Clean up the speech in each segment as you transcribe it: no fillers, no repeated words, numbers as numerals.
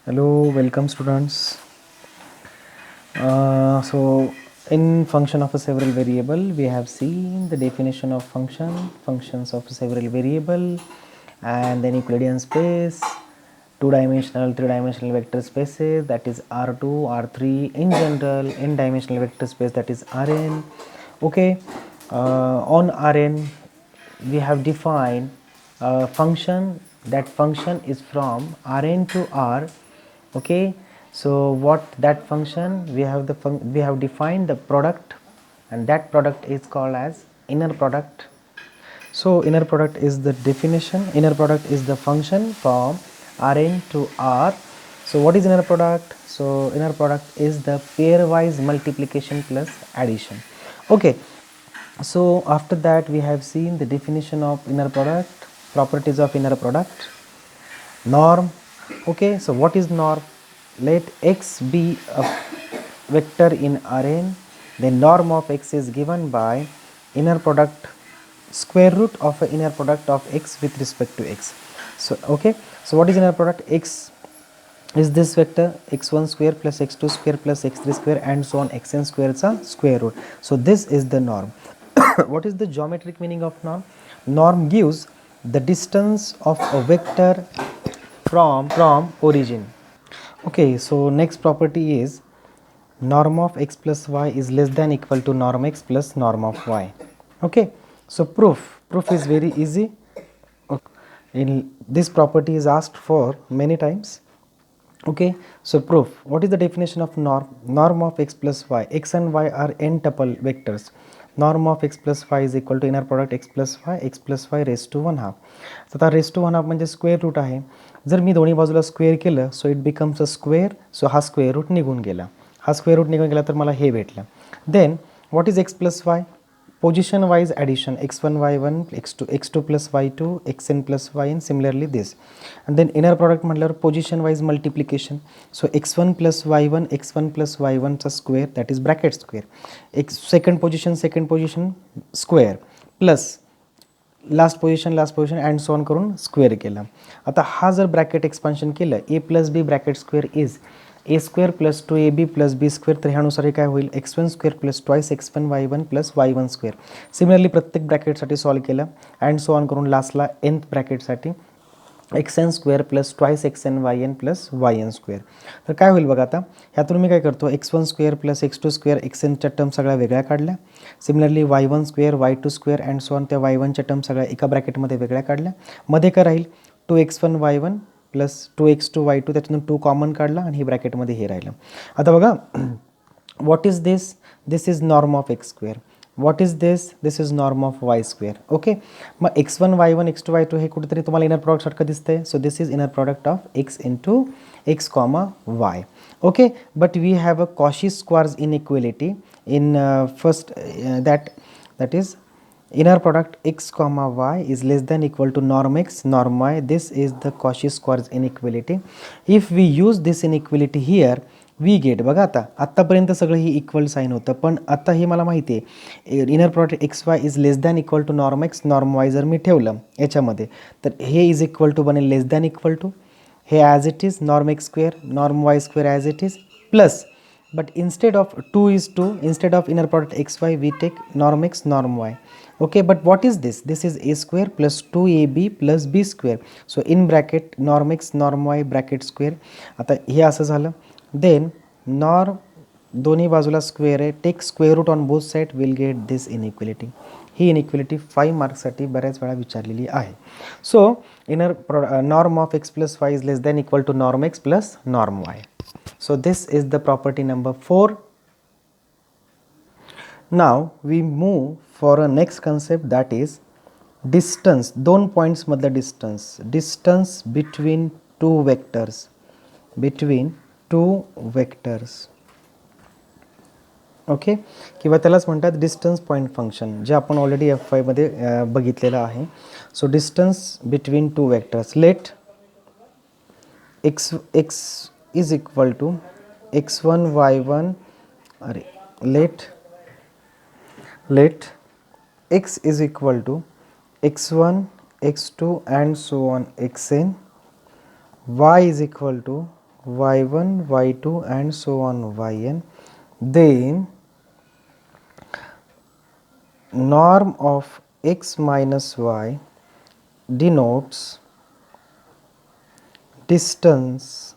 Hello, welcome students. In function of a several variable, we have seen the definition of functions of several variable, and then Euclidean space, two-dimensional, three-dimensional vector spaces, that is R2, R3, in general, n-dimensional vector space, that is Rn. Okay, on Rn, we have defined a function. That function is from Rn to R. Okay, so what that function, we have defined the product, and that product is called as inner product. So inner product is the definition. Inner product is the function from Rn to R. So what is inner product? So inner product is the pairwise multiplication plus addition. Okay, so after that we have seen the definition of inner product, properties of inner product, norm. Okay, so what is norm? Let x be a vector in Rn, then norm of x is given by inner product, square root of a inner product of x with respect to x. So okay, so what is inner product? X is this vector, x1 square plus x2 square plus x3 square and so on, xn square is a square root. So this is the norm. What is the geometric meaning of norm? Norm gives the distance of a vector from origin. Okay, so next property is norm of x plus y is less than equal to norm x plus norm of y. Okay, so proof is very easy. Okay. In this property is asked for many times. Okay, so proof. What is the definition of norm? Norm of x plus y. X and y are n tuple vectors. Norm of x plus y is equal to inner product x plus y raised to 1 half. So आता raised to 1 half म्हणजे square route आहे. जर मी दोन्ही बाजूला square केलं so it becomes a square. So हा square route निघून गेला. हा स्क्वेअर रूट निघून गेला तर मला हे भेटलं. Then what is x plus y? Position wise addition, x1 y1 x2 plus y2 xn plus yn, similarly this. And then inner product म्हटल्यावर position wise multiplication. So x1 plus y1 चा square, that is bracket square, second position square plus last position and so on करून square केला. आता हा जर bracket expansion केलं a plus B bracket square is a square plus 2ab plus B square, तर ह्यानुसार काय होईल x1 square plus twice x1 y1 plus y1 square. Similarly प्रत्येक ब्रॅकेटसाठी सॉल्व केलं अँड सो ऑन करून लास्टला nth ब्रॅकेटसाठी X N square plus twice X N Y N plus Y N square. तर काय होईल बघा, आता ह्यातून मी काय करतो, x1 square plus x2 square X एनच्या टर्म सगळ्या वेगळ्या काढल्या. Similarly y1 square y2 square and so on त्या y1च्या टर्म सगळ्या एका ब्रॅकेटमध्ये वेगळ्या काढल्या. मध्ये काय राहील 2x1 y1 plus 2x2 y2, त्याच्यातून 2 कॉमन काढला आणि हे ब्रॅकेटमध्ये हे राहिलं. आता बघा what is this? This is norm of x square. What is this? This is norm of Y square. Okay, मग x1 y1 x2 y2 हे कुठेतरी तुम्हाला इनर प्रॉडक्ट सारखं दिसतंय. So this is inner product of x into x comma y. Okay, but we have a Cauchy-Schwarz inequality in first that is inner product x comma y is less than equal to norm x norm y. This is the Cauchy-Schwarz inequality. If we use this inequality here, we get, बघा आता आत्तापर्यंत सगळं ही equal sine होतं, पण आता हे मला माहिती आहे inner product x y is less than equal to norm x norm y जर मी ठेवलं याच्यामध्ये, तर हे इज इक्वल टू बनेल लेस दॅन इक्वल टू, हे as it is norm x square norm Y square as it is plus, but instead of 2 is 2, instead of inner product xy we take norm x norm y. Okay, but what is this? This is a square plus 2ab plus b square. So in bracket norm x norm y bracket square. आता हे असं झालं. Then norm दोन्ही बाजूला square आहे, take square root on both side, will get this inequality. ही inequality 5 मार्क्ससाठी बऱ्याच वेळा विचारलेली आहे. So inner norm of x plus y is less than equal to norm x plus norm y. So this is the property number 4. Now we move for a next concept, that is distance. दोन points मधलं distance between two vectors. Okay, किंवा त्यालाच म्हणतात distance point function, जे आपण already F5 मध्ये बघितलेलं आहे. So distance between two vectors, let x is equal to x1 y1, let x is equal to x1 x2 and so on xn, y is equal to y1 y2 and so on yn, then norm of x minus y denotes distance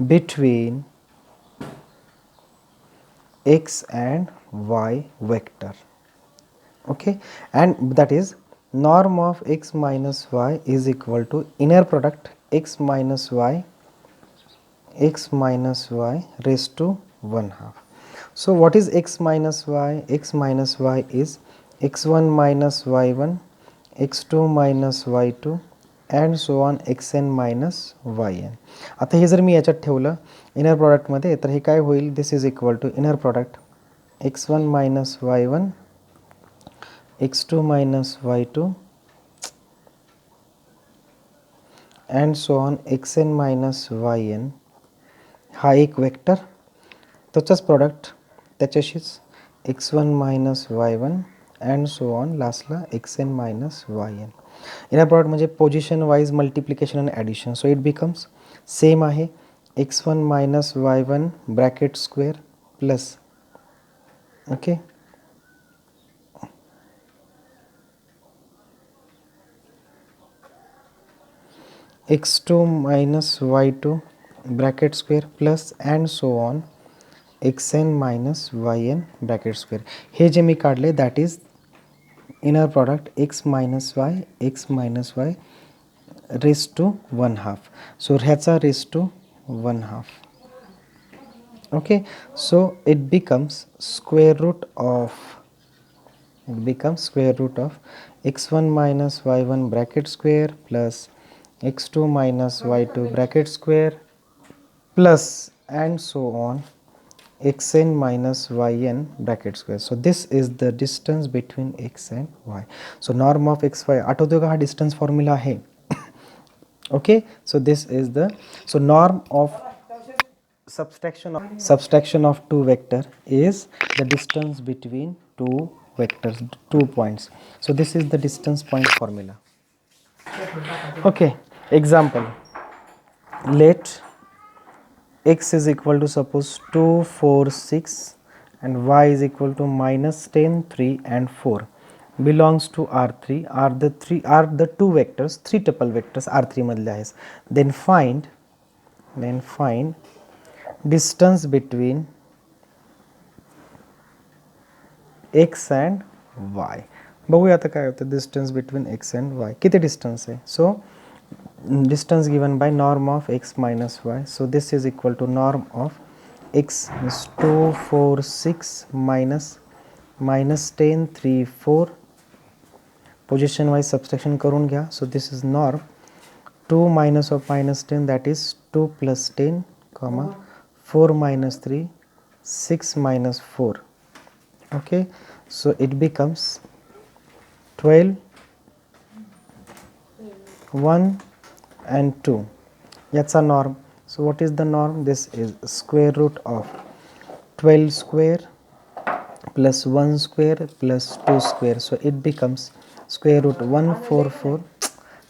between x and y vector. Okay, and that is norm of x minus y is equal to inner product x minus y raised to 1 half. So what is x minus y? X minus y is x1 minus y1, x2 minus y2 and so on xn minus yn. आता हे जर मी याच्यात ठेवलं inner product मध्ये तर हे काय होईल? This is equal to inner product x1 minus y1, x2 minus y2 and so on xn minus yn. हा एक वेक्टर त्याचाच प्रॉडक्ट त्याच्याशीच x1 minus y1 and so on लास्टला xn minus yn. Inner product म्हणजे position wise multiplication आणि addition. So it becomes same आहे x1 minus y1 bracket square plus okay x2 minus y2 bracket square plus and so on xn minus yn bracket square. हे जे मी काढले that is inner product x minus y raised to 1 half. So ह्याचा raised to 1 half. Okay, so it becomes square root of x1 minus y1 bracket square plus x2 minus y2 bracket square plus and so on xn minus yn bracket square. So this is the distance between x and y. So norm of xy आठवतोय का हा distance formula आहे. Okay, so this is the norm of subtraction of two vector is the distance between two vectors, 2 points. So this is the distance point formula. Okay, example, let x is equal to suppose 2 4 6 and y is equal to minus 10 3 and 4 belongs to R3 are the two vectors, three tuple vectors R3 मधले आहेत. Then find distance between x and y. बघूया आता काय होतं distance between x and y किती distance आहे. So distance given by norm of x minus y. So this is equal to norm of x is 2 4 6 minus 10 3 4 position wise subtraction करून घ्या. So this is norm 2 minus of minus 10 that is 2 plus 10 comma 4 minus 3 6 minus 4. Okay, so it becomes 12 1 and 2. That's a norm. So what is the norm? This is square root of 12 square plus 1 square plus 2 square. So it becomes square root 144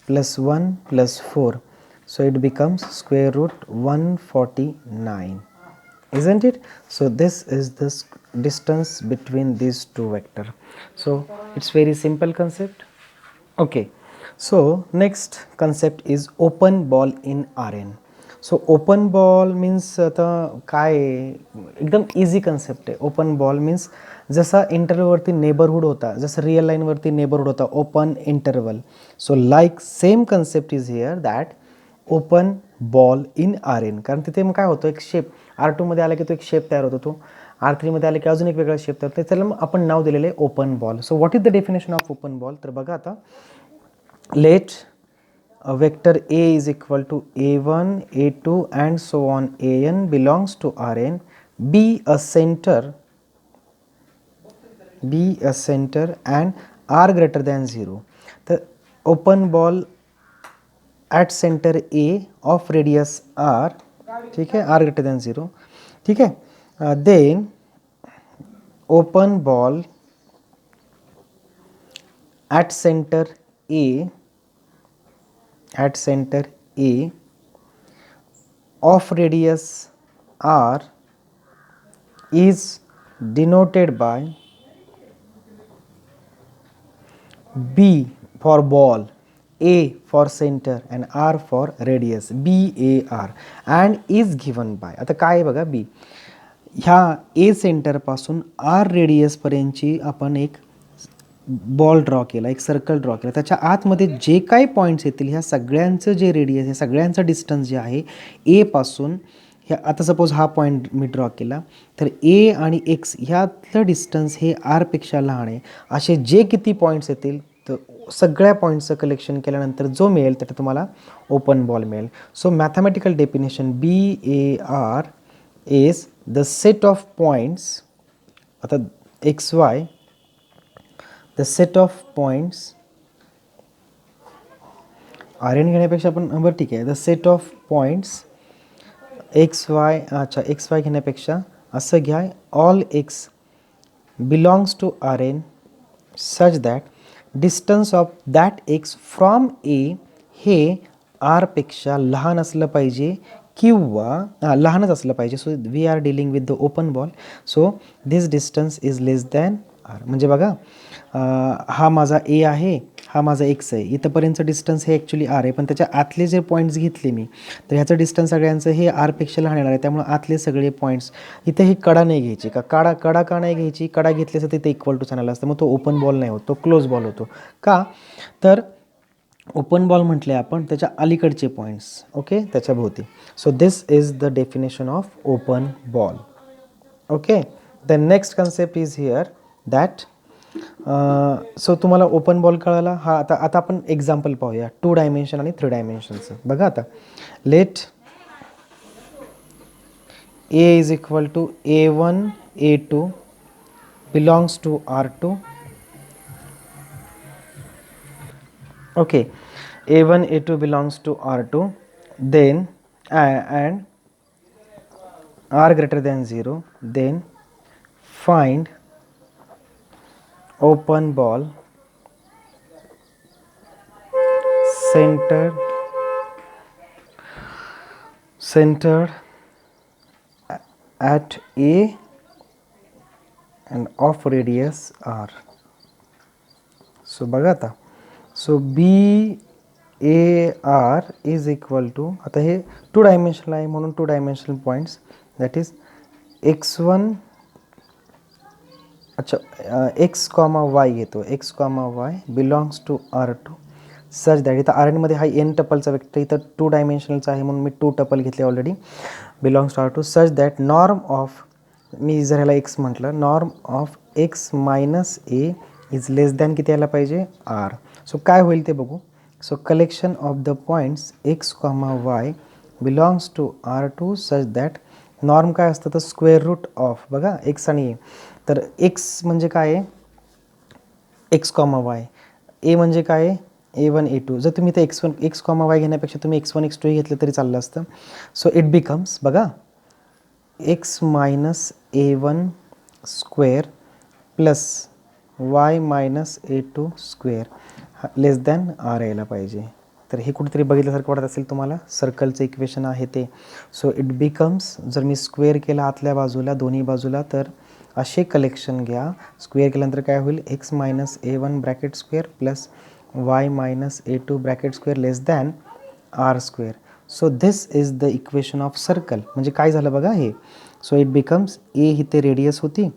plus 1 plus 4. So it becomes square root 149, isn't it? So this is the distance between these two vector. So it's very simple concept. Okay, so next concept is open ball in Rn. So open ball means आता काय एकदम easy concept आहे. Open ball means जसा interval वरती neighbourhood होता, जसा real line वरती neighbourhood होता, open interval. So like same concept is here that open ball in Rn. कारण तिथे मग काय होतं, एक शेप R2 मध्ये आला की तो एक शेप तयार होतो, तो R3 मध्ये आला की अजून एक वेगळा शेप तयार होतो. त्याला मग आपण नाव दिलेले आहे open ball. So what is the definition of open ball? तर बघा आता, let a vector A is equal to A1, A2 and so on An belongs to Rn, be a center and R greater than 0. The open ball at center A of radius R, ठीक है, R greater than 0, ठीक है. Then open ball at center A of radius r is denoted by B for ball, A for center and R for radius, BAR and is given by, आता काय आहे बघा B, ह्या A centre पासून R radius पर्यंतची आपण एक ball draw केला, एक सर्कल ड्रॉ केला, त्याच्या आतमध्ये जे काही पॉईंट्स येतील ह्या सगळ्यांचं जे रेडियस, हे सगळ्यांचं डिस्टन्स जे आहे ए पासून, ह्या आता सपोज हा पॉईंट मी ड्रॉ केला तर ए आणि एक्स ह्यातलं डिस्टन्स हे आरपेक्षा लहान आहे, असे जे किती पॉईंट्स येतील तर सगळ्या पॉईंट्सचं कलेक्शन केल्यानंतर जो मिळेल त्याला तुम्हाला ओपन बॉल मिळेल. So mathematical definition BAR is the set of points, आता XY, the set of points, RN घेण्यापेक्षा आपण बरं ठीक आहे, the set of points XY, अच्छा XY घेण्यापेक्षा असं घ्या, all X belongs to RN such that distance of that X from A हे R पेक्षा लहान असलं पाहिजे किंवा लहानच असलं पाहिजे. So we are dealing with the open ball, so this distance is less than R. म्हणजे बघा हा माझा ए आहे, हा माझा एक्स आहे, इथंपर्यंतचं डिस्टन्स हे ॲक्च्युली आर आहे, पण त्याच्या आतले जे पॉईंट्स घेतले मी तर ह्याचं डिस्टन्स सगळ्यांचं हे आरपेक्षा लहान येणार आहे. त्यामुळे आतले सगळे पॉईंट्स इथे ही कडा नाही घ्यायची का, कडा का नाही घ्यायची, कडा घेतल्याचं तिथे इक्वल टू आणायला असतं, मग तो ओपन बॉल नाही होत, तो क्लोज बॉल होतो. का तर ओपन बॉल म्हटले आपण त्याच्या अलीकडचे पॉईंट्स, ओके, त्याच्या भोवती. So this is the definition of open ball. Okay, the next concept is here that, so तुम्हाला ओपन बॉल कळाला. हा आता आपण एक्झाम्पल पाहूया 2 डायमेन्शन आणि 3 डायमेन्शनचं. बघा आता, let A is equal to A1 A2 belongs to R2. Okay, A1 A2 belongs to R2, then and R greater than 0, then find open ball centered at A and of radius R. So बघा आता, so BAR is equal to, आता हे 2 dimensional आहे म्हणून 2 dimensional points, that is X1, अच्छा X, Y घेतो, X, Y belongs to R2 such that, इथं RNमध्ये हा N टपलचा वेक्टर, इथं 2 डायमेन्शनलचा आहे म्हणून मी 2 टपल घेतले already, belongs to R2 such that norm of, मी जर ह्याला X म्हटलं, norm of X minus A is less than किती यायला पाहिजे R. सो काय होईल ते बघू. So collection of the points X, Y belongs to R2 such that, norm काय असतं तर स्क्वेअर रूट ऑफ, बघा X आणि A, तर X म्हणजे काय आहे X, Y, A म्हणजे काय आहे A1 A2. जर तुम्ही ते X1 X, Y घेण्यापेक्षा तुम्ही X1 X2 घेतलं तरी चाललं असतं. सो इट बिकम्स, बघा X minus A1 square plus Y minus A2 square less than R यायला पाहिजे. तर हे कुठेतरी बघितल्यासारखं वाटत असेल तुम्हाला, सर्कलचं इक्वेशन आहे ते. सो इट बिकम्स, जर मी स्क्वेअर केला आतल्या बाजूला दोन्ही बाजूला तर असे कलेक्शन घ्या, स्क्वेअर केल्यानंतर काय होईल X minus A1 bracket square plus Y minus A2 bracket square less than R square. So this is the equation of circle. म्हणजे काय झालं बघा हे, सो इट बिकम्स ए इथे रेडियस होती,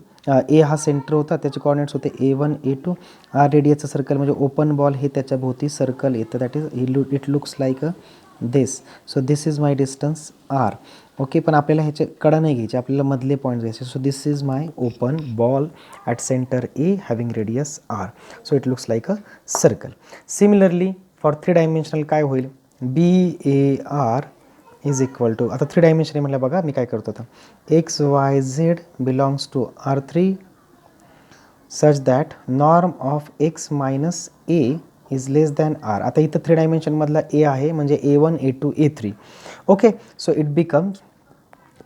ए हा सेंटर होता, त्याचे कॉर्डिनेट्स होते A1 A2, आर रेडियसचं सर्कल म्हणजे ओपन बॉल हे त्याच्या भोवती सर्कल येतं, that is it looks like a this. So this is my distance R. Okay, पण आपल्याला ह्याचे कडा नाही घ्यायचे, आपल्याला मधले पॉईंट घ्यायचे. So this is my open ball at centre A having radius R. So it looks like a circle. Similarly for 3 dimensional काय होईल, BAR इज इक्वल टू, आता 3 डायमेन्शन म्हटलं बघा मी काय करतो आता, X, Y, Z belongs to R3 such that norm of X minus A is less than R. आता इथं 3 डायमेन्शनमधला A आहे म्हणजे A1 A2 A3. Okay, so it becomes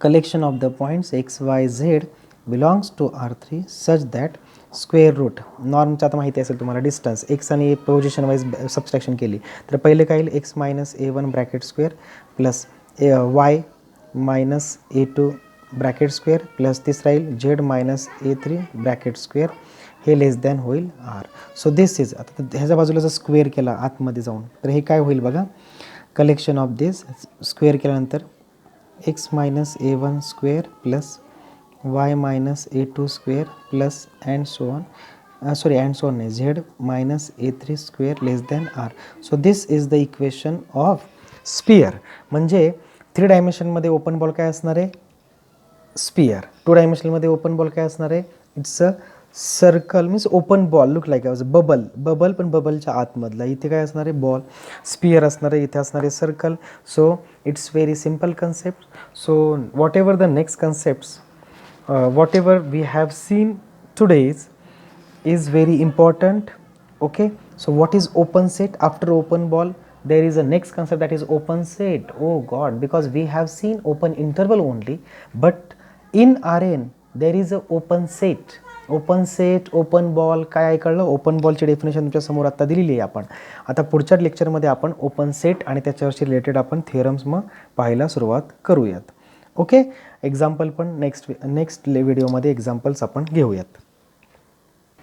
collection of the points X, Y, Z belongs to R3 such that square root, नॉर्मचं आता माहिती असेल तुम्हाला, distance X आणि पोझिशन वाईज सबस्ट्रॅक्शन केली तर पहिले काय येईल X minus A1 bracket square plus Y minus A2 bracket square plus तिसरा येईल Z minus A3 bracket square, हे लेस दॅन होईल R. सो दिस इज, आता ह्याच्या बाजूला जर स्क्वेअर केला आतमध्ये जाऊन तर हे काय होईल बघा, कलेक्शन ऑफ दिस स्क्वेअर केल्यानंतर x minus A1 square plus y minus A2 square plus and so on, sorry and so on नाही, Z minus A3 square less than R. So this is the equation of sphere. म्हणजे 3 डायमेन्शनमध्ये open ball काय असणार आहे, sphere. 2 डायमेन्शनमध्ये open ball काय असणार आहे, it's a circle, means open ball look like bubble, bubble पण बबलच्या आतमधला. इथे काय असणार आहे, बॉल. स्पियर असणार आहे, इथे असणार आहे circle. So it's very simple concept. So what ever the next concepts, whatever we have seen today's is very important. Okay, so what is open set? After open ball there is a next concept, that is open set. Oh god, because we have seen open interval only, but in RN there is a open set. Open set, open ball काय ऐकलं, open बॉलची definition तुमच्या समोर आता दिलेली आहे आपण. आता पुढच्या लेक्चरमध्ये आपण ओपन सेट आणि त्याच्यावरची रिलेटेड आपण थिअरम्स मग पाहायला सुरुवात करूयात. ओके, एक्झाम्पल पण नेक्स्ट व्हिडिओमध्ये एक्झाम्पल्स आपण घेऊयात.